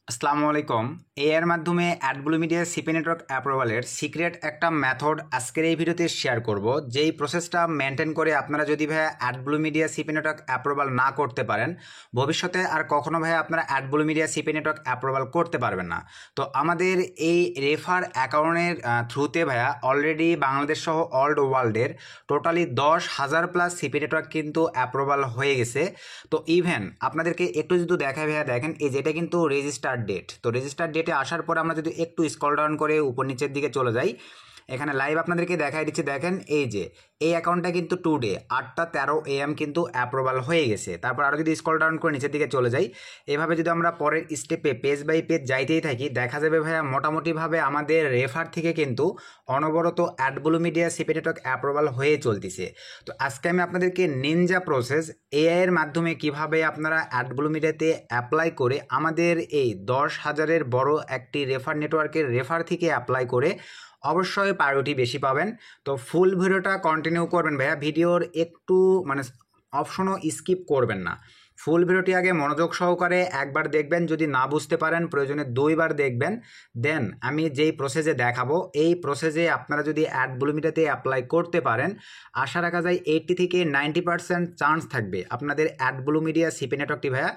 আসসালামু আলাইকুম। এর মাধ্যমে অ্যাডব্লু মিডিয়া সিপি নেটওয়ার্ক অ্যাপ্রুভালের সিক্রেট একটা মেথড আজকের এই ভিডিওতে শেয়ার করব, যেই প্রসেসটা মেনটেন করে আপনারা যদি ভাই অ্যাডব্লু মিডিয়া সিপি নেটওয়ার্ক অ্যাপ্রুভাল না করতে পারেন, ভবিষ্যতে আর কখনো ভাই আপনারা অ্যাডব্লু মিডিয়া সিপি নেটওয়ার্ক অ্যাপ্রুভাল করতে পারবেন না। তো আমাদের এই রেফার অ্যাকাউন্টের থ্রুতে ভাইয়া অলরেডি বাংলাদেশ সহ অল ওয়ার্ল্ডের টোটালি 10,000 প্লাস সিপি নেটওয়ার্ক কিন্তু অ্যাপ্রুভাল হয়ে গেছে। তো ইভেন আপনাদেরকে একটু যদি দেখায় ভাইয়া, দেখেন এই যেটা কিন্তু রেজিস্টার ডেট। তো রেজিস্টার ডেটে আসার পর আমরা যদি একটু স্ক্রল ডাউন করে উপর নিচের দিকে চলে যাই, এখানে লাইভ আপনাদেরকে দেখাই দিচ্ছি। দেখেন এই যে এই অ্যাকাউন্টটা কিন্তু টুডে 8:13 AM কিন্তু অ্যাপ্রুভাল হয়ে গেছে। তারপর আরও যদি স্ক্রল ডাউন করে নিচের দিকে চলে যাই, এভাবে যদি আমরা পরের স্টেপে পেজ বাই পেজ যাইতেই থাকি, দেখা যাবে ভাইয়া মোটামুটিভাবে আমাদের রেফার থেকে কিন্তু অনবরত অ্যাডব্লু মিডিয়া সিপি নেটওয়ার্ক অ্যাপ্রুভাল হয়ে চলতেছে। তো আজকে আমি আপনাদেরকে নিনজা প্রসেস এআই এর মাধ্যমে কিভাবে আপনারা অ্যাডব্লু মিডিয়াতে অ্যাপ্লাই করে আমাদের এই 10,000-এর বড় একটি রেফার নেটওয়ার্কের রেফার থেকে অ্যাপ্লাই করে অবশ্যই প্রায়োরিটি বেশি পাবেন। তো ফুল ভিডিওটা কন্টিনিউ করবেন ভাইয়া, ভিডিওর একটু মানে অপশনও স্কিপ করবেন না। ফুল ভিডিওটি আগে মনোযোগ সহকারে একবার দেখবেন, যদি না বুঝতে পারেন প্রয়োজনে 2বার দেখবেন। দেন আমি যেই প্রসেসে দেখাবো, এই প্রসেসে আপনারা যদি অ্যাডব্লু মিডিয়াতে অ্যাপ্লাই করতে পারেন, আশা রাখা যায় 80 থেকে 90% চান্স থাকবে আপনাদের অ্যাডব্লু মিডিয়া সিপি নেটওয়ার্কটি ভাইয়া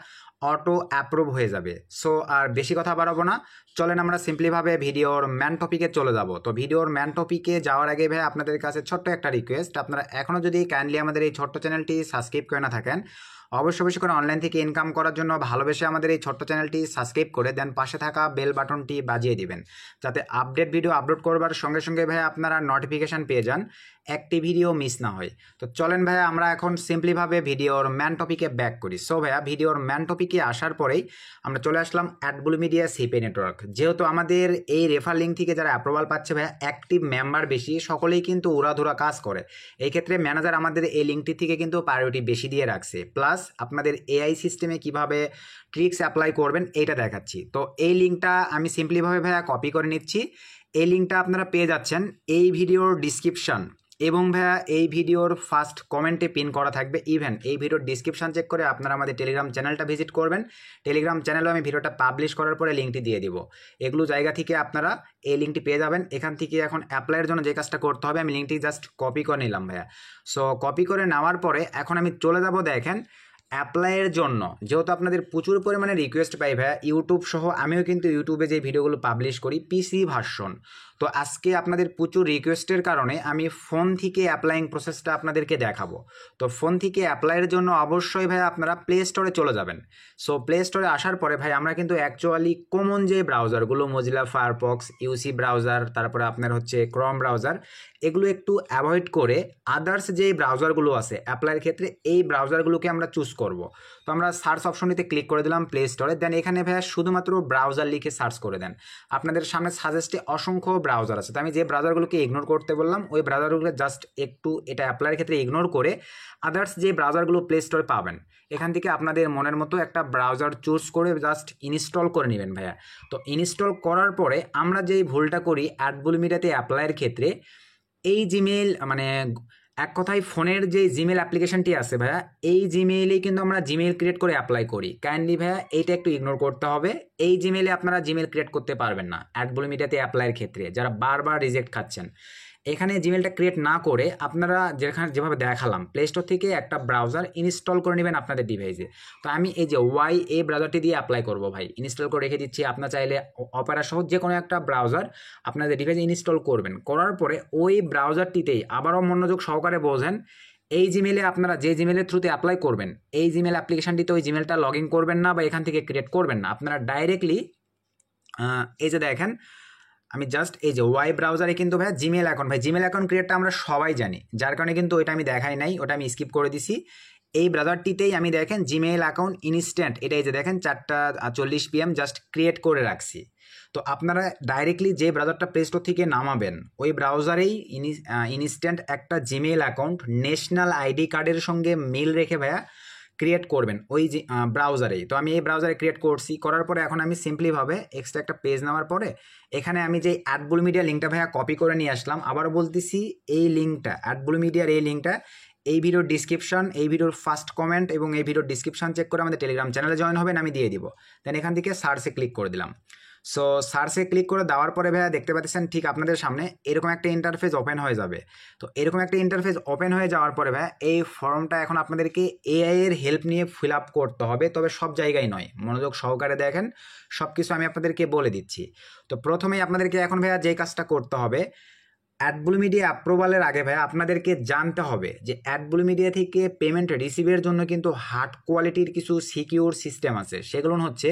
অটো অ্যাপ্রুভ হয়ে যাবে। সো আর বেশি কথা বাড়াবো না, চলেন আমরা সিম্পলিভাবে ভিডিওর ম্যান টপিকে চলে যাব। তো ভিডিওর ম্যান টপিকে যাওয়ার আগে ভাই আপনাদের কাছে ছোট্ট একটা রিকোয়েস্ট, আপনারা এখনও যদি কাইন্ডলি আমাদের এই ছোট্ট চ্যানেলটি সাবস্ক্রাইব করে না থাকেন, অবশ্যই করে অনলাইন থেকে ইনকাম করার জন্য ভালোবেসে আমাদের এই ছোট্ট চ্যানেলটি সাবস্ক্রাইব করে দেন, পাশে থাকা বেল বাটনটি বাজিয়ে দিবেন, যাতে আপডেট ভিডিও আপলোড করবার সঙ্গে সঙ্গে ভাই আপনারা নোটিফিকেশান পেয়ে যান, একটি ভিডিও মিস না হয়। তো চলেন ভাইয়া আমরা এখন সিম্পলিভাবে ভিডিওর ম্যান টপিকে ব্যাক করি। সো ভাইয়া ভিডিওর ম্যান টপিকে আসার পরেই আমরা চলে আসলাম অ্যাডব্লু মিডিয়া সিপি নেটওয়ার্ক। যেহেতু আমাদের এই রেফার লিঙ্ক থেকে যারা অ্যাপ্রুভাল পাচ্ছে ভাইয়া অ্যাক্টিভ মেম্বার বেশি, সকলেই কিন্তু উড়াধুরা কাজ করে, এই ক্ষেত্রে ম্যানেজার আমাদের এই লিঙ্কটি থেকে কিন্তু প্রায়োরিটি বেশি দিয়ে রাখছে। প্লাস আপনাদের এআই সিস্টেমে কিভাবে ট্রিক্স অ্যাপ্লাই করবেন এইটা দেখাচ্ছি। তো এই লিঙ্কটা আমি সিম্পলিভাবে ভাইয়া কপি করে নিচ্ছি। এই লিঙ্কটা আপনারা পেয়ে যাচ্ছেন এই ভিডিওর ডিসক্রিপশন এবং ভাইয়া এই ভিডিওর ফার্স্ট কমেন্টে পিন করা থাকবে। ইভেন এই ভিডিওর ডিসক্রিপশন চেক করে আপনারা আমাদের টেলিগ্রাম চ্যানেলটা ভিজিট করবেন। টেলিগ্রাম চ্যানেলেও আমি ভিডিওটা পাবলিশ করার পরে লিঙ্কটি দিয়ে দিব। এগুলো জায়গা থেকে আপনারা এই লিঙ্কটি পেয়ে যাবেন। এখান থেকে এখন অ্যাপ্লাইয়ের জন্য যে কাজটা করতে হবে, আমি লিঙ্কটি জাস্ট কপি করে নিলাম ভাইয়া। সো কপি করে নেওয়ার পরে এখন আমি চলে যাব দেখেন অ্যাপ্লাইয়ের জন্য। যেহেতু আপনাদের প্রচুর পরিমাণে রিকোয়েস্ট পাই ভাইয়া, ইউটিউব সহ আমিও কিন্তু ইউটিউবে যে ভিডিওগুলো পাবলিশ করি পিসি ভার্সন, তো আজকে আপনাদের প্রচুর রিকোয়েস্টের কারণে আমি ফোন থেকে অ্যাপ্লাইং প্রসেসটা আপনাদেরকে দেখাবো। তো ফোন থেকে অ্যাপ্লাইয়ের জন্য অবশ্যই ভাই আপনারা প্লে স্টোরে চলে যাবেন। সো প্লে স্টোরে আসার পরে ভাই আমরা কিন্তু অ্যাকচুয়ালি কমন যে ব্রাউজারগুলো, মোজিলা ফায়ারফক্স, ইউসি ব্রাউজার, তারপরে আপনার হচ্ছে ক্রোম ব্রাউজার, এগুলো একটু অ্যাভয়েড করে আদার্স যে ব্রাউজারগুলো আছে অ্যাপ্লাইয়ের ক্ষেত্রে, এই ব্রাউজারগুলোকে আমরা চুজ করব। তো আমরা সার্চ অপশনটিতে ক্লিক করে দিলাম প্লে স্টোরে। দেন এখানে ভাইয়া শুধুমাত্র ব্রাউজার লিখে সার্চ করে দেন। আপনাদের সামনে সাজেস্টে অসংখ্য ব্রাউজার আছে, তো আমি যে ব্রাউজারগুলোকে ইগনোর করতে বললাম ওই ব্রাউজারগুলো জাস্ট একটু এটা অ্যাপ্লাইয়ের ক্ষেত্রে ইগনোর করে আদার্স যে ব্রাউজারগুলো প্লে স্টোরে পাবেন, এখান থেকে আপনাদের মনের মতো একটা ব্রাউজার চুজ করে জাস্ট ইনস্টল করে নেবেন ভাইয়া। তো ইনস্টল করার পরে আমরা যেই ভুলটা করি অ্যাডব্লু মিডিয়াতে অ্যাপ্লাইয়ের ক্ষেত্রে, এই জিমেইল মানে এক কথায় ফোনের যে জিমেল অ্যাপ্লিকেশনটি আছে ভাইয়া, এই জিমেইলেই কিন্তু আমরা জিমেইল ক্রিয়েট করে অ্যাপ্লাই করি। কাইন্ডলি ভাইয়া এইটা একটু ইগনোর করতে হবে। এই জিমেইলে আপনারা জিমেইল ক্রিয়েট করতে পারবেন না অ্যাডব্লু মিডিয়াতে অ্যাপ্লাইয়ের ক্ষেত্রে, যারা বারবার রিজেক্ট খাচ্ছেন। এখানে জিমেলটা ক্রিয়েট না করে আপনারা যেভাবে দেখালাম প্লে স্টোর থেকে একটা ব্রাউজার ইনস্টল করে নেবেন আপনাদের ডিভাইসে। তো আমি এই যে এই ব্রাউজারটি দিয়ে অ্যাপ্লাই করব ভাই, ইনস্টল করে রেখে দিচ্ছি। আপনার চাইলে অপেরা সহ যে কোনো একটা ব্রাউজার আপনাদের ডিভাইসে ইনস্টল করবেন। করার পরে ওই ব্রাউজারটিতেই আবারও মনোযোগ সহকারে বোঝেন, এই জিমেলে আপনারা যে জিমেলের থ্রুতে অ্যাপ্লাই করবেন, এই জিমেল অ্যাপ্লিকেশনটিতে ওই জিমেলটা লগ ইন করবেন না বা এখান থেকে ক্রিয়েট করবেন না। আপনারা ডাইরেক্টলি এই যে দেখেন আমি জাস্ট এই যে ব্রাউজারে কিন্তু ভাই জিমেল অ্যাকাউন্ট, ভাই জিমেল অ্যাকাউন্ট ক্রিয়েটটা আমরা সবাই জানি, যার কারণে কিন্তু ওইটা আমি দেখাই নাই, ওটা আমি স্কিপ করে দিছি। এই ব্রাউজারটিতেই আমি দেখেন জিমেল অ্যাকাউন্ট ইনস্ট্যান্ট, এটাই যে দেখেন 4:40 PM জাস্ট ক্রিয়েট করে রাখছি। তো আপনারা ডাইরেক্টলি যে ব্রাউজারটা প্লে স্টোর থেকে নামাবেন ওই ব্রাউজারেই ইনস্ট্যান্ট একটা জিমেল অ্যাকাউন্ট ন্যাশনাল আইডি কার্ডের সঙ্গে মিল রেখে ভাইয়া ক্রিয়েট করবেন ওই যে ব্রাউজারেই। তো আমি এই ব্রাউজারে ক্রিয়েট করছি, করার পরে এখন আমি সিম্পলিভাবে এক্সট্রা একটা পেজ নেওয়ার পরে এখানে আমি যে অ্যাডব্লু মিডিয়া লিঙ্কটা ভাইয়া কপি করে নিয়ে আসলাম, আবারও বলতেছি এই লিঙ্কটা অ্যাডব্লু মিডিয়ার এই লিঙ্কটা এই ভিডিওর ডিসক্রিপশন, এই ভিডিওর ফার্স্ট কমেন্ট এবং এই ভিডিওর ডিসক্রিপশন চেক করে আমাদের টেলিগ্রাম চ্যানেলে জয়েন হবেন, আমি দিয়ে দিব। দেন এখান থেকে সার্চে ক্লিক করে দিলাম। সো সার্চে ক্লিক করে দেওয়ার পরে ভাইয়া দেখতে পাচ্ছেন ঠিক আপনাদের সামনে এরকম একটা ইন্টারফেস ওপেন হয়ে যাবে। তো এরকম একটা ইন্টারফেস ওপেন হয়ে যাওয়ার পরে ভাইয়া এই ফর্মটা এখন আপনাদেরকে এআই এর হেল্প নিয়ে ফিল আপ করতে হবে, তবে সব জায়গায় নয়, মনোযোগ সহকারে দেখেন, সব কিছু আমি আপনাদেরকে বলে দিচ্ছি। তো প্রথমেই আপনাদেরকে এখন ভাইয়া যে কাজটা করতে হবে, অ্যাডব্লু মিডিয়া অ্যাপ্রুভালের আগে ভাইয়া আপনাদেরকে জানতে হবে যে অ্যাডব্লু মিডিয়া থেকে পেমেন্ট রিসিভের জন্য কিন্তু হার্ড কোয়ালিটির কিছু সিকিউর সিস্টেম আছে। সেগুলো হচ্ছে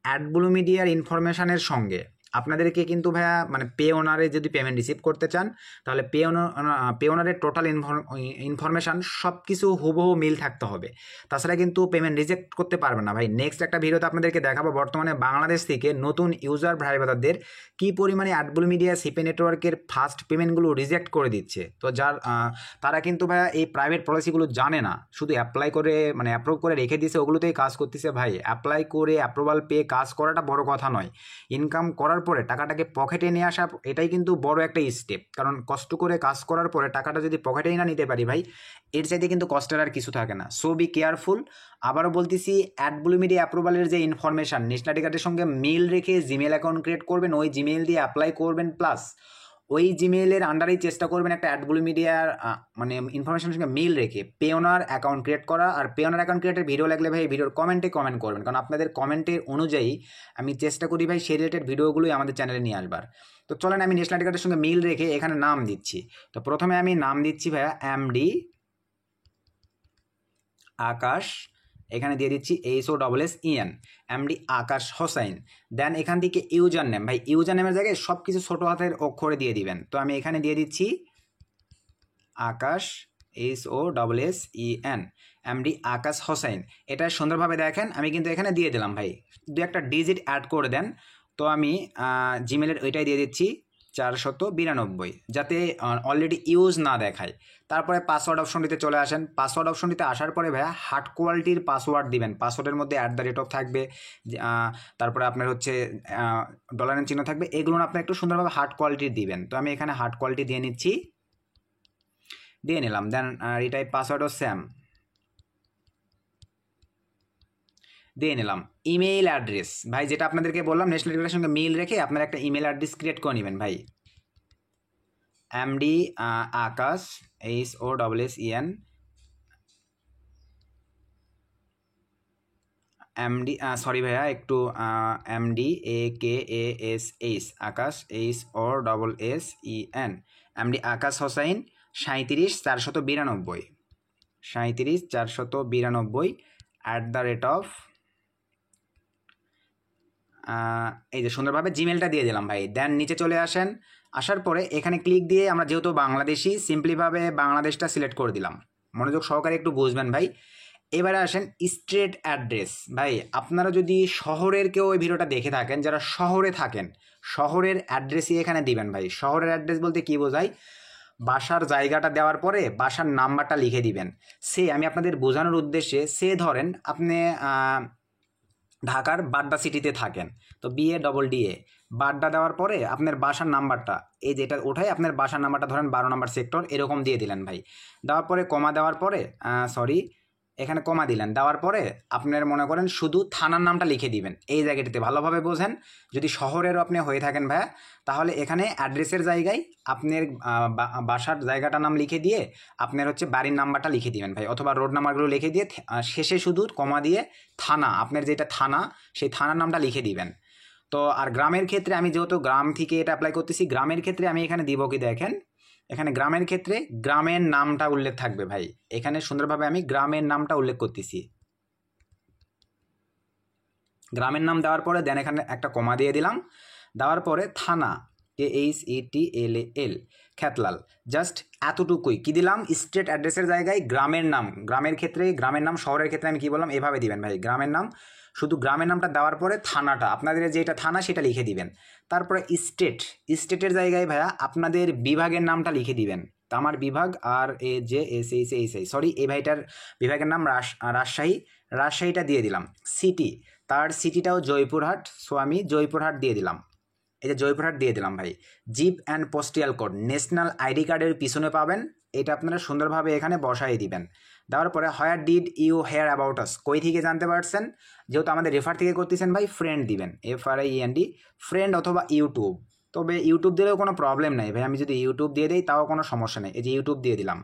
অ্যাডব্লু মিডিয়ার ইনফরমেশানের সঙ্গে আপনাদেরকে কিন্তু ভাইয়া মানে পে ওনারে যদি পেমেন্ট রিসিভ করতে চান তাহলে পে ওনারের টোটাল ইনফরমেশান সব কিছু হুবহু মিল থাকতে হবে, তাছাড়া কিন্তু পেমেন্ট রিজেক্ট করতে পারবে না ভাই। নেক্সট একটা ভিডিওতে আপনাদেরকে দেখাবো বর্তমানে বাংলাদেশ থেকে নতুন ইউজার ভাই ব্রাদারদের কী পরিমাণে অ্যাডব্লু মিডিয়া সিপি নেটওয়ার্কের ফার্স্ট পেমেন্টগুলো রিজেক্ট করে দিচ্ছে। তো তারা কিন্তু ভাইয়া এই প্রাইভেট পলিসিগুলো জানে না, শুধু অ্যাপ্লাই করে মানে অ্যাপ্রুভ করে রেখে দিয়েছে, ওগুলোতেই কাজ করতেছে। ভাই অ্যাপ্লাই করে অ্যাপ্রুভাল পেয়ে কাজ করাটা বড় কথা নয়, ইনকাম করার পরে টাকাটাকে পকেটে নিয়ে আসা এটাই কিন্তু বড় একটা স্টেপ। কারণ কষ্ট করে কাজ করার পরে টাকাটা যদি পকেটেই না নিতে পারি ভাই, এর চাইতে কিন্তু কষ্টের আর কিছু থাকে না। So be careful. আবারও বলতেছি, অ্যাডব্লু মিডিয়া অ্যাপ্রুভালের যে ইনফরমেশান ন্যাশনাল আইডি কার্ডের সঙ্গে মিল রেখে জিমেল অ্যাকাউন্ট ক্রিয়েট করবেন, ওই জিমেল দিয়ে অ্যাপ্লাই করবেন, প্লাস ওই জিমেইলের আন্ডারেই চেষ্টা করবেন একটা অ্যাডব্লু মিডিয়ার মানে ইনফরমেশনের সঙ্গে মিল রেখে পে ওনার অ্যাকাউন্ট ক্রিয়েট করা। আর পে ওনার অ্যাকাউন্ট ক্রিয়েটের ভিডিও লাগলে ভাই ভিডিওর কমেন্টে কমেন্ট করবেন, কারণ আপনাদের কমেন্টের অনুযায়ী আমি চেষ্টা করি ভাই সেই রিলেটেড ভিডিওগুলোই আমাদের চ্যানেলে নিয়ে আসবার। তো চলেন আমি ন্যাশনাল আইডি কার্ডের সঙ্গে মিল রেখে এখানে নাম দিচ্ছি। তো প্রথমে আমি নাম দিচ্ছি ভাইয়া এমডি আকাশ, এখানে দিয়ে দিচ্ছি HOSSEN, এমডি আকাশ হোসাইন। দেন এখান থেকে ইউজার নেম, ভাই ইউজার নেমের জায়গায় সব কিছু ছোটো হাতের অক্ষরে দিয়ে দিবেন। তো আমি এখানে দিয়ে দিচ্ছি আকাশ HOSSEN, এমডি আকাশ হোসাইন। এটা সুন্দরভাবে দেখেন, আমি কিন্তু এখানে দিয়ে দিলাম ভাই, দু একটা ডিজিট অ্যাড করে দেন। তো আমি জিমেলের ওইটাই দিয়ে দিচ্ছি 492, যাতে অলরেডি ইউজ না দেখায়। তারপরে পাসওয়ার্ড অপশনটিতে চলে আসেন। পাসওয়ার্ড অপশনটিতে আসার পরে ভাইয়া হার্ড কোয়ালিটির পাসওয়ার্ড দিবেন, পাসওয়ার্ডের মধ্যে @_ থাকবে, তারপরে আপনার হচ্ছে ডলারের চিহ্ন থাকবে, এগুলো আপনি একটু সুন্দরভাবে হার্ড কোয়ালিটির দিবেন। তো আমি এখানে হার্ড কোয়ালিটি দিয়ে নিচ্ছি, দিয়ে নিলাম। দেন রিটাইপ পাসওয়ার্ডও স্যাম দিয়ে নিলাম। ইমেইল অ্যাড্রেস ভাই, যেটা আপনাদেরকে বললাম ন্যাশনাল আইডি কার্ডের সঙ্গে মিল রেখে আপনারা একটা ইমেল অ্যাড্রেস ক্রিয়েট করে নেবেন ভাই। এমডি আকাশ HOSSEN, এমডি সরি ভাইয়া একটু এমডি AKASH আকাশ HOSSEN, এমডি আকাশ হোসাইন 37492 @ এই যে সুন্দরভাবে জিমেলটা দিয়ে দিলাম ভাই। দেন নিচে চলে আসেন, আসার পরে এখানে ক্লিক দিয়ে আমরা যেহেতু বাংলাদেশি সিম্পলিভাবে বাংলাদেশটা সিলেক্ট করে দিলাম। মনোযোগ সহকারে একটু বুঝবেন ভাই। এবারে আসেন স্ট্রিট অ্যাড্রেস। ভাই আপনারা যদি শহরের কেউ ওই ভিডিওটা দেখে থাকেন, যারা শহরে থাকেন, শহরের অ্যাড্রেসই এখানে দিবেন ভাই। শহরের অ্যাড্রেস বলতে কী বোঝায়, বাসার জায়গাটা দেওয়ার পরে বাসার নাম্বারটা লিখে দিবেন। আমি আপনাদের বোঝানোর উদ্দেশ্যে, ধরেন আপনি ঢাকার বাড্ডা সিটিতে থাকেন, তো BADDA বাড্ডা দেওয়ার পরে আপনার বাসার নাম্বারটা, এই যেটা ওঠাই আপনার বাসার নাম্বারটা ধরেন 12 নম্বর সেক্টর এরকম দিয়ে দিলেন ভাই। দেওয়ার পরে কমা দেওয়ার পরে এখানে কমা দিলেন, দেওয়ার পরে আপনার মনে করেন শুধু থানার নামটা লিখে দিবেন এই জায়গাটিতে। ভালোভাবে বোঝেন, যদি শহরেরও আপনি হয়ে থাকেন ভাইয়া, তাহলে এখানে অ্যাড্রেসের জায়গায় আপনার বাসার জায়গাটার নাম লিখে দিয়ে আপনার হচ্ছে বাড়ির নাম্বারটা লিখে দিবেন ভাই, অথবা রোড নাম্বারগুলো লিখে দিয়ে শেষে শুধু কমা দিয়ে থানা, আপনার যেটা থানা সেই থানার নামটা লিখে দিবেন। তো আর গ্রামের ক্ষেত্রে আমি যেহেতু গ্রাম থেকে এটা অ্যাপ্লাই করতেছি, গ্রামের ক্ষেত্রে আমি এখানে দিব কি দেখেন, এখানে গ্রামের ক্ষেত্রে গ্রামের নামটা উল্লেখ থাকবে ভাই। এখানে সুন্দরভাবে আমি গ্রামের নামটা উল্লেখ করতেছি, গ্রামের নাম দেওয়ার পরে দেন এখানে একটা কমা দিয়ে দিলাম। দেওয়ার পরে থানা KHETLAL খ্যাতলাল, জাস্ট এতটুকুই কি দিলাম। স্টেট অ্যাড্রেসের জায়গায় গ্রামের নাম, গ্রামের ক্ষেত্রে গ্রামের নাম, শহরের ক্ষেত্রে আমি কি বললাম এভাবে দিবেন ভাই। গ্রামের নাম, শুধু গ্রামের নামটা দেওয়ার পরে থানাটা আপনাদের যেটা থানা সেটা লিখে দিবেন। তারপরে স্টেটের জায়গায় ভাইয়া আপনাদের বিভাগের নামটা লিখে দিবেন। তো আমার বিভাগ RAJSHI, সরি এই ভাইটার বিভাগের নাম রাজশাহীটা দিয়ে দিলাম। সিটি, তার সিটিটাও জয়পুরহাট, সো আমি জয়পুরহাট দিয়ে দিলাম। এই যে জয়পুরহাট দিয়ে দিলাম ভাই। Zip and postal code national ID কার্ডের পিছনে পাবেন এটা আপনারা সুন্দরভাবে এখানে বসাই দিবেন। দেওয়ার পরে where did you hear about us, কই থেকে জানতে পারছেন, যেহেতু আমাদের রেফার থেকে করতেছেন ভাই ফ্রেন্ড দিবেন, FRIEND, ফ্রেন্ড অথবা ইউটিউব। তবে ইউটিউব দিলেও কোনো প্রবলেম নাই ভাই, আমি যদি ইউটিউব দিয়ে দিই তাও কোনো সমস্যা নেই, এই যে ইউটিউব দিয়ে দিলাম।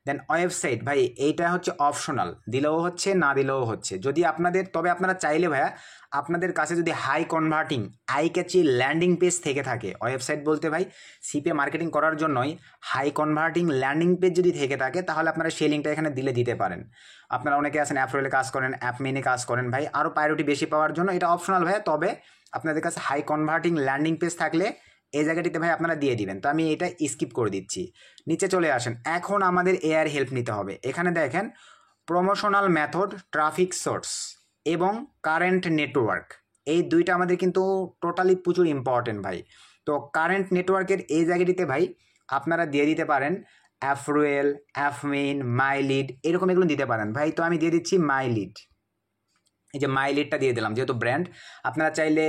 দেন ওয়েবসাইট ভাই এইটা হচ্ছে অপশনাল, দিলেও হচ্ছে না দিলেও হচ্ছে, যদি আপনাদের, তবে আপনারা চাইলে ভাইয়া আপনাদের কাছে যদি high converting eye catchy landing page থেকে থাকে, ওয়েবসাইট বলতে ভাই সিপিএ মার্কেটিং করার জন্যই হাই কনভার্টিং ল্যান্ডিং পেজ যদি থেকে থাকে তাহলে আপনারা সেই লিঙ্কটা এখানে দিতে পারেন। আপনারা অনেকে আছেন অ্যাপরোলে কাজ করেন, অ্যাপমেনে কাজ করেন ভাই, আরও প্রায়োরিটি বেশি পাওয়ার জন্য এটা অপশনাল ভাইয়া। তবে আপনাদের কাছে হাই কনভার্টিং ল্যান্ডিং পেজ থাকলে এই জায়গাটিতে ভাই আপনারা দিয়ে দিবেন। তো আমি এটা স্কিপ করে দিচ্ছি, নিচে চলে আসেন। এখন আমাদের এআর হেল্প নিতে হবে। এখানে দেখেন প্রমোশনাল মেথড, ট্রাফিক সোর্স এবং কারেন্ট নেটওয়ার্ক, এই দুইটা আমাদের কিন্তু টোটালি প্রচুর ইম্পর্টেন্ট ভাই। তো কারেন্ট নেটওয়ার্কের এই জায়গাটিতে ভাই আপনারা দিয়ে দিতে পারেন অ্যাফরোয়েল, অ্যাফমেইন, মাই লিড, এরকম এগুলো দিতে পারেন ভাই। তো আমি দিয়ে দিচ্ছি মাই লিড, এই যে মাই লিডটা দিয়ে দিলাম, যেহেতু ব্র্যান্ড। আপনারা চাইলে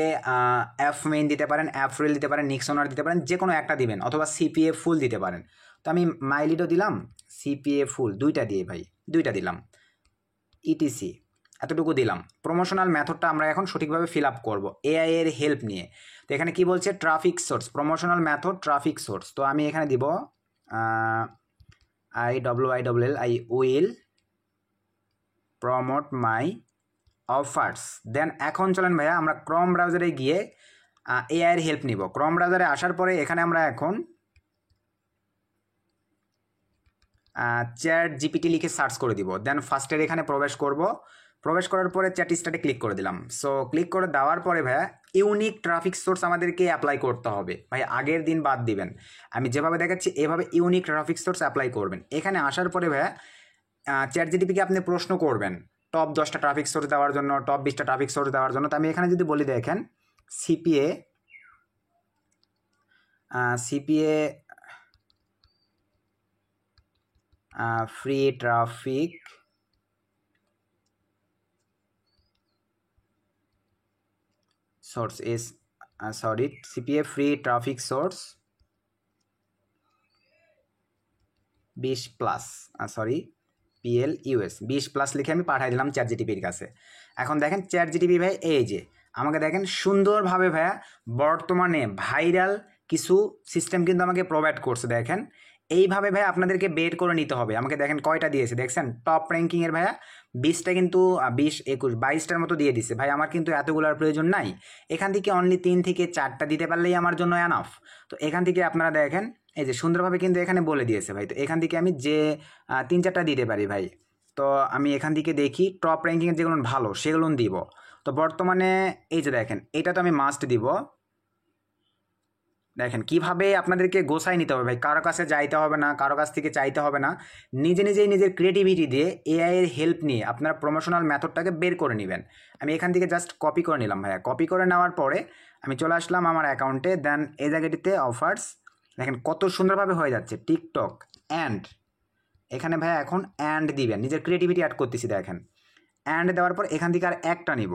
অ্যাফমেইন দিতে পারেন, অ্যাফরোয়েল দিতে পারেন, নিক্সনার দিতে পারেন, যে কোনো একটা দিবেন, অথবা সিপিএ ফুল দিতে পারেন। তো আমি মাই লিডও দিলাম, সিপিএ ফুল দুইটা দিয়ে ভাই, দুইটা দিলাম, ইটিসি এতটুকু দিলাম। প্রমোশনাল মেথডটা আমরা এখন সঠিকভাবে ফিল আপ করবো এআই এর হেল্প নিয়ে। তো এখানে কি বলছে, traffic source, promotional method traffic source. তো আমি এখানে দিব IWILL, I will promote my offers. Then এখন চলেন ভাইয়া আমরা ক্রোম ব্রাউজারে গিয়ে এআই এর হেল্প নিব। ক্রোম ব্রাউজারে আসার পরে এখানে আমরা এখন চ্যাট জিপিটি লিখে সার্চ করে দিব। দেন ফার্স্টের এখানে প্রবেশ করব, প্রবেশ করার পরে চ্যাট স্টার্টে ক্লিক করে দিলাম। সো ক্লিক করে দেওয়ার পরে ভাইয়া ইউনিক ট্রাফিক সোর্স আমাদেরকে অ্যাপ্লাই করতে হবে ভাই, আগের দিন বাদ দিবেন। আমি যেভাবে দেখাচ্ছি এভাবে ইউনিক ট্রাফিক সোর্স অ্যাপ্লাই করবেন। এখানে আসার পরে ভাইয়া চ্যাট জিপিটিকে আপনি প্রশ্ন করবেন টপ 10টা ট্রাফিক সোর্স দেওয়ার জন্য, টপ 20টা ট্রাফিক সোর্স দেওয়ার জন্য। তো আমি এখানে যদি বলি দেখেন CPA free traffic source is CPA free traffic source 20+ PL US 20+ লিখে আমি পাঠিয়ে দিলাম চ্যাট জিটিপির কাছে। এখন দেখেন চ্যাট জিটিপি ভাই এই যে আমাকে দেখেন সুন্দরভাবে ভাইয়া বর্তমানে ভাইরাল কিছু সিস্টেম কিন্তু আমাকে প্রোভাইড করছে। দেখেন এইভাবে ভাই আপনাদেরকে বের করে নিতে হবে। আমাকে দেখেন কয়টা দিয়েছে দেখছেন, টপ র্যাঙ্কিংয়ের ভাইয়া 20টা কিন্তু 20, 21, 22টার মতো দিয়ে দিছে ভাই। আমার কিন্তু এতগুলোর প্রয়োজন নাই, এখান থেকে অনলি 3 থেকে 4টা দিতে পারলেই আমার জন্য এনাফ। তো এখান থেকে আপনারা দেখেন এই যে সুন্দরভাবে কিন্তু এখানে বলে দিয়েছে ভাই। তো এখান থেকে আমি যে 3-4টা দিতে পারি ভাই। তো আমি এখান থেকে দেখি টপ র্যাঙ্কিংয়ের যেগুলো ভালো সেগুলো দিব। তো বর্তমানে এই যে দেখেন এটা তো আমি মাস্ট দিব। দেখেন কিভাবে আপনাদেরকে গোছায় নিতে হবে ভাই, কারো কাছে যাইতে হবে না, কারো কাছ থেকে চাইতে হবে না, নিজে নিজেই নিজের ক্রিয়েটিভিটি দিয়ে এআই এর হেল্প নিয়ে আপনারা প্রমোশনাল মেথডটাকে বের করে নেবেন। আমি এখান থেকে জাস্ট কপি করে নিলাম ভাইয়া। কপি করে নেওয়ার পরে আমি চলে আসলাম আমার অ্যাকাউন্টে। দেন এই জায়গাটিতে অফার্স দেখেন কত সুন্দরভাবে হয়ে যাচ্ছে, টিকটক অ্যান্ড, এখানে ভাইয়া এখন অ্যান্ড দিবেন, নিজের ক্রিয়েটিভিটি অ্যাড করতেছি। দেখেন অ্যান্ড দেওয়ার পর এখান থেকে আর একটা নিব,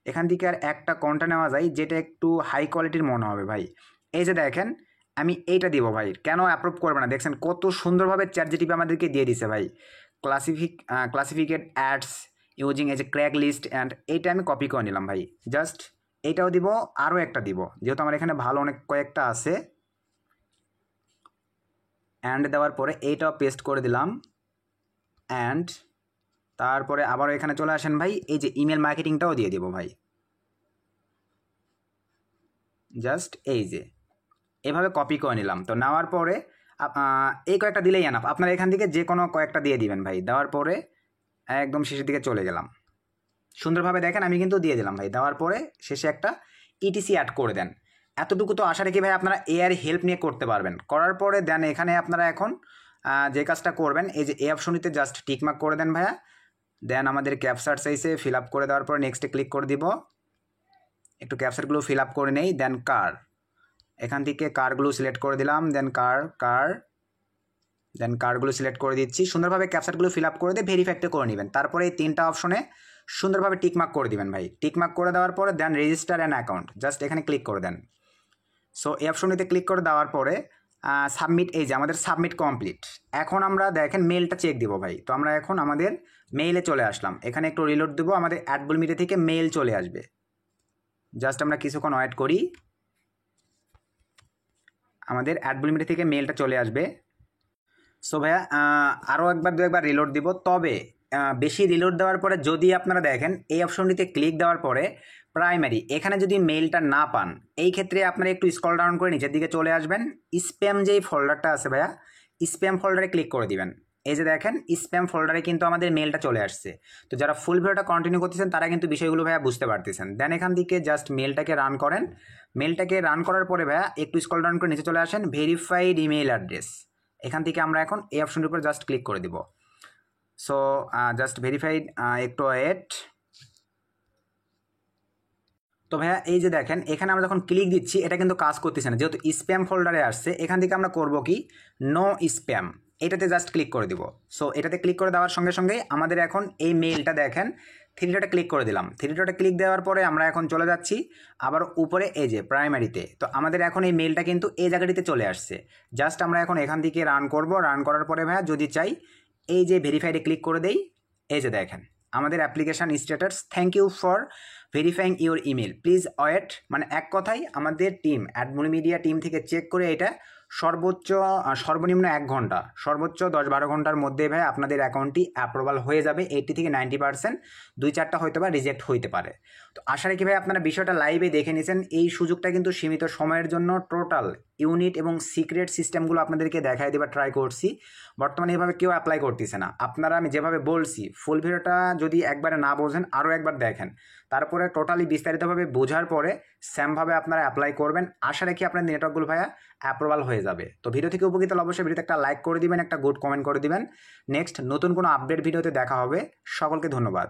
এখান থেকে আর একটা কোনটা নেওয়া যায় যেটা একটু হাই কোয়ালিটির মনে হবে ভাই। এই যে দেখেন আমি এইটা দিব ভাই, কেন অ্যাপ্রুভ করবে না, দেখছেন কত সুন্দরভাবে চ্যাট জিটিপি আমাদেরকে দিয়ে দিছে ভাই। ক্লাসিফিকেট অ্যাডস ইউজিং এই যে ক্র্যাক লিস্ট অ্যান্ড, এইটা আমি কপি করে নিলাম ভাই। জাস্ট এইটাও দিব, আরও একটা দিব, যেহেতু আমার এখানে ভালো অনেক কয়েকটা আছে। অ্যান্ড দেওয়ার পরে এইটাও পেস্ট করে দিলাম অ্যান্ড তারপরে আবারও এখানে চলে আসেন ভাই, এই যে ইমেল মার্কেটিংটাও দিয়ে দিব ভাই। জাস্ট এই যে এভাবে কপি করে নিলাম। তো নেওয়ার পরে এই কয়েকটা দিলেই এনাফ, আপনারা এখান থেকে যে কোনো কয়েকটা দিয়ে দিবেন ভাই। দেওয়ার পরে একদম শেষের দিকে চলে গেলাম, সুন্দরভাবে দেখেন আমি কিন্তু দিয়ে দিলাম ভাই। দেওয়ার পরে শেষে একটা ইটিসি অ্যাড করে দেন। এতটুকু তো আশা রেখে ভাই আপনারা এআর হেল্প নিয়ে করতে পারবেন। করার পরে দেন এখানে আপনারা এখন যে কাজটা করবেন, এই যে এই অপশনটিতে জাস্ট টিকমার্ক করে দেন ভাইয়া। দেন আমাদের ক্যাপচার সাইজে ফিল আপ করে দেওয়ার পর নেক্সটে ক্লিক করে দিব। একটু ক্যাপচারগুলো ফিল আপ করে নেই। দেন কার, এখান থেকে কারগুলো সিলেক্ট করে দিলাম। দেন দেন কারগুলো সিলেক্ট করে দিচ্ছি। সুন্দরভাবে ক্যাপচারগুলো ফিল আপ করে দিয়ে ভেরিফাইটা করে নেবেন। তারপরে এই 3টা অপশনে সুন্দরভাবে টিকমার্ক করে দিবেন ভাই। টিকমার্ক করে দেওয়ার পরে দেন রেজিস্টার অ্যান অ্যাকাউন্ট, জাস্ট এখানে ক্লিক করে দেন। সো এই অপশনটিতে ক্লিক করে দেওয়ার পরে সাবমিট, এই যে আমাদের সাবমিট কমপ্লিট। এখন আমরা দেখেন মেলটা চেক দিব ভাই। তো আমরা এখন আমাদের মেইলে চলে আসলাম, এখানে একটু রিলোড দেবো, আমাদের অ্যাডবুল মিডিয়া থেকে মেইল চলে আসবে। জাস্ট আমরা কিছুক্ষণ ওয়েট করি, আমাদের অ্যাডবুল মিডিয়া থেকে মেলটা চলে আসবে। সো ভাইয়া আরও দু একবার রিলোড দিব, তবে বেশি রিলোড দেওয়ার পরে যদি আপনারা দেখেন এই অপশনটিতে ক্লিক দেওয়ার পরে প্রাইমারি এখানে যদি মেইলটা না পান, এই ক্ষেত্রে আপনারা একটু স্ক্রল ডাউন করে নিচের দিকে চলে আসবেন, স্প্যাম যেই ফোল্ডারটা আছে ভাইয়া, স্প্যাম ফোল্ডারে ক্লিক করে দিবেন। এই যে দেখেন স্প্যাম ফোল্ডারে কিন্তু আমাদের মেলটা চলে আসছে। তো যারা ফুল ভিডিওটা কন্টিনিউ করতেছেন তারা কিন্তু বিষয়গুলো ভাইয়া বুঝতে পারতেছেন। দেন এখান থেকে জাস্ট মেলটাকে রান করেন, মেলটাকে রান করার পরে ভাইয়া একটু স্ক্রল ডাউন করে নিচে চলে আসেন, ভেরিফাইড ইমেইল অ্যাড্রেস, এখান থেকে আমরা এখন এই অপশনটির উপর জাস্ট ক্লিক করে দিব। সো জাস্ট ভেরিফাইড, একটু ওয়েট। তো ভাইয়া এই যে দেখেন এখানে আমরা যখন ক্লিক দিচ্ছি এটা কিন্তু কাজ করতেছে না, যেহেতু স্প্যাম ফোল্ডারে আসছে। এখান থেকে আমরা করব কি, নো স্প্যাম, এটাতে জাস্ট ক্লিক করে দিব। সো এটাতে ক্লিক করে দেওয়ার সঙ্গে সঙ্গেই আমাদের এখন এই মেইলটা দেখেন, থ্রি ডটে ক্লিক করে দিলাম। থ্রি ডটে ক্লিক দেওয়ার পরে আমরা এখন চলে যাচ্ছি আবার উপরে এই যে প্রাইমারিতে। তো আমাদের এখন এই মেইলটা কিন্তু এই জায়গাটিতে চলে আসছে। জাস্ট আমরা এখন এখান থেকে রান করব, রান করার পরে ভাইয়া যদি চাই এই যে ভেরিফাইডে ক্লিক করে দেই, এই যে দেখেন আমাদের application status, thank you for verifying your email, please wait. মানে এক কথায় আমাদের টিম, অ্যাডমুল মিডিয়া টিম থেকে চেক করে এটা সর্বনিম্ন 1 ঘন্টা, সর্বোচ্চ 10-12 ঘন্টার মধ্যে ভাই আপনাদের অ্যাকাউন্টটি অ্যাপ্রুভাল হয়ে যাবে। 80 থেকে 90%, 2-4টা হয়তো বা রিজেক্ট হইতে পারে। তো আশা রাখি ভাই আপনারা বিষয়টা লাইভে দেখে নিয়েছেন। এই সুযোগটা কিন্তু সীমিত সময়ের জন্য, টোটাল ইউনিট এবং সিক্রেট সিস্টেমগুলো আপনাদেরকে দেখাই দেবার ট্রাই করছি। বর্তমানে এভাবে কেউ অ্যাপ্লাই করতেছে না। আপনারা আমি যেভাবে বলছি ফুল ভিডিওটা যদি একবারে না বোঝেন আরও একবার দেখেন, তারপরে টোটালি বিস্তারিতভাবে বোঝার পরে সেমভাবে আপনারা অ্যাপ্লাই করবেন। আশা রাখি আপনাদের নেটওয়ার্কগুলো ভাইয়া অ্যাপ্রুভাল হয়ে যাবে। তো ভিডিও থেকে উপকৃত হলে অবশ্যই ভিডিওতে একটা লাইক করে দিবেন, একটা গুড কমেন্ট করে দিবেন। নেক্সট নতুন কোনো আপডেট ভিডিওতে দেখা হবে। সকলকে ধন্যবাদ।